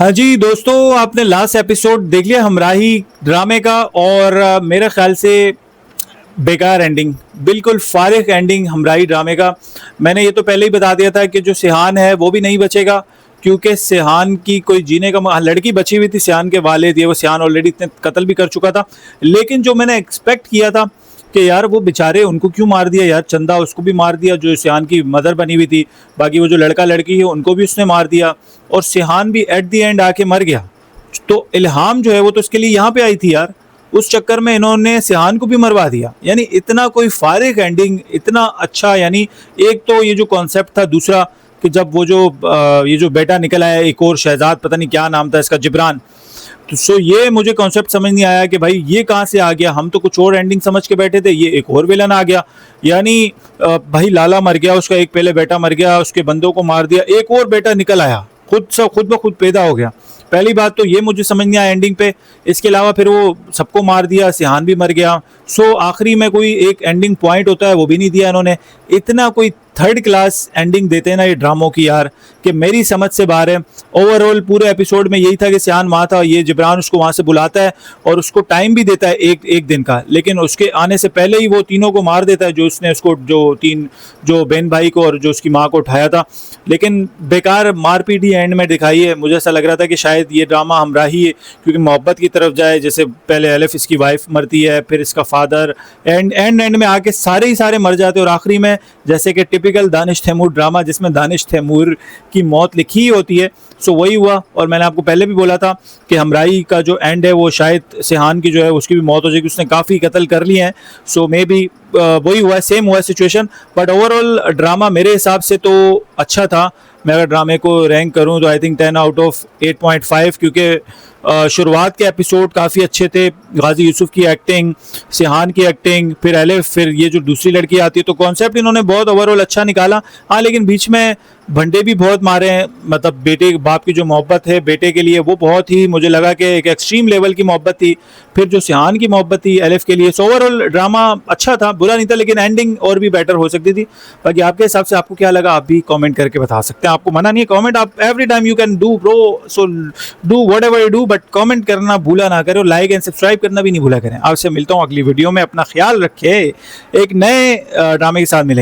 हाँ जी दोस्तों, आपने लास्ट एपिसोड देख लिया हमराही ड्रामे का। और मेरे ख्याल से बेकार एंडिंग, बिल्कुल फारिग एंडिंग हमराही ड्रामे का। मैंने ये तो पहले ही बता दिया था कि जो सिहान है वो भी नहीं बचेगा, क्योंकि सिहान की कोई जीने का लड़की बची हुई थी, सिहान के वालिद, ये वो सिहान ऑलरेडी इतने कत्ल भी कर चुका था। लेकिन जो मैंने एक्सपेक्ट किया था कि यार वो बेचारे उनको क्यों मार दिया यार, चंदा उसको भी मार दिया जो सिहान की मदर बनी हुई थी, बाकी वो जो लड़का लड़की है उनको भी उसने मार दिया, और सिहान भी एट द एंड आके मर गया। तो इल्हाम जो है वो तो इसके लिए यहाँ पे आई थी यार, उस चक्कर में इन्होंने सिहान को भी मरवा दिया। यानी इतना कोई फारिग एंडिंग, इतना अच्छा। यानी एक तो ये जो कॉन्सेप्ट था, दूसरा कि जब वो जो ये जो बेटा निकल आया एक और शहजाद, पता नहीं क्या नाम था इसका, जिब्रान। तो सो ये मुझे कॉन्सेप्ट समझ नहीं आया कि भाई ये कहाँ से आ गया। हम तो कुछ और एंडिंग समझ के बैठे थे, ये एक और विलन आ गया। यानी भाई लाला मर गया, उसका एक पहले बेटा मर गया, उसके बंदों को मार दिया, एक और बेटा निकल आया, खुद ब खुद पैदा हो गया। पहली बात तो ये मुझे समझ नहीं आया एंडिंग पे। इसके अलावा फिर वो सबको मार दिया, सिहान भी मर गया। सो आखिरी में कोई एक एंडिंग पॉइंट होता है वो भी नहीं दिया इन्होंने। इतना कोई थर्ड क्लास एंडिंग देते हैं ना ये ड्रामों की यार, कि मेरी समझ से बाहर है। ओवरऑल पूरे एपिसोड में यही था कि सिहान वहाँ था, ये जिब्रान उसको वहाँ से बुलाता है और उसको टाइम भी देता है एक दिन का, लेकिन उसके आने से पहले ही वो तीनों को मार देता है, जो उसने उसको जो बहन भाई को और जो उसकी माँ को उठाया था। लेकिन बेकार मारपीट ही एंड में दिखाई है। मुझे ऐसा लग रहा था कि शायद ये ड्रामा हमराही है क्योंकि मोहब्बत की तरफ जाए, जैसे पहले एलिफ इसकी वाइफ मरती है, फिर इसका फादर, एंड में आके सारे ही सारे मर जाते हैं। और आखिरी में जैसे कि टिपिकल दानिश तैमूर ड्रामा, जिसमें दानिश तैमूर की मौत लिखी ही होती है, सो वही हुआ। और मैंने आपको पहले भी बोला था कि हमराही का जो एंड है वो शायद सिहान की जो है उसकी भी मौत हो जाएगी, उसने काफ़ी कत्ल कर लिए हैं। सो मे बी वही हुआ है, सेम हुआ है सिचुएशन। बट ओवरऑल ड्रामा मेरे हिसाब से तो अच्छा था। मैं अगर ड्रामे को रैंक करूं तो आई थिंक 10 आउट ऑफ 8.5, क्योंकि शुरुआत के एपिसोड काफ़ी अच्छे थे। गाजी यूसुफ की एक्टिंग, सिहान की एक्टिंग, फिर एलिफ, फिर ये जो दूसरी लड़की आती है, तो कॉन्सेप्ट इन्होंने बहुत ओवरऑल अच्छा निकाला। हाँ, लेकिन बीच में भंडे भी बहुत मारे हैं। मतलब बेटे बाप की जो मोहब्बत है बेटे के लिए, वो बहुत ही मुझे लगा कि एक एक्सट्रीम लेवल की मोहब्बत थी। फिर जो सिहान की मोहब्बत थी एलिफ के लिए। सो ओवरऑल ड्रामा अच्छा था, बुरा नहीं था, लेकिन एंडिंग और भी बेटर हो सकती थी। बाकी आपके हिसाब से आपको क्या लगा, आप भी कमेंट करके बता सकते हैं। आपको मना नहीं है कमेंट, आप every time you can do bro, so do what ever you do, but comment करना भूला ना करें, लाइक एंड सब्सक्राइब करना भी नहीं भूला करें। आपसे मिलता हूँ अगली वीडियो में, अपना ख्याल रखें, एक नए ड्रामे के साथ मिलेंगे।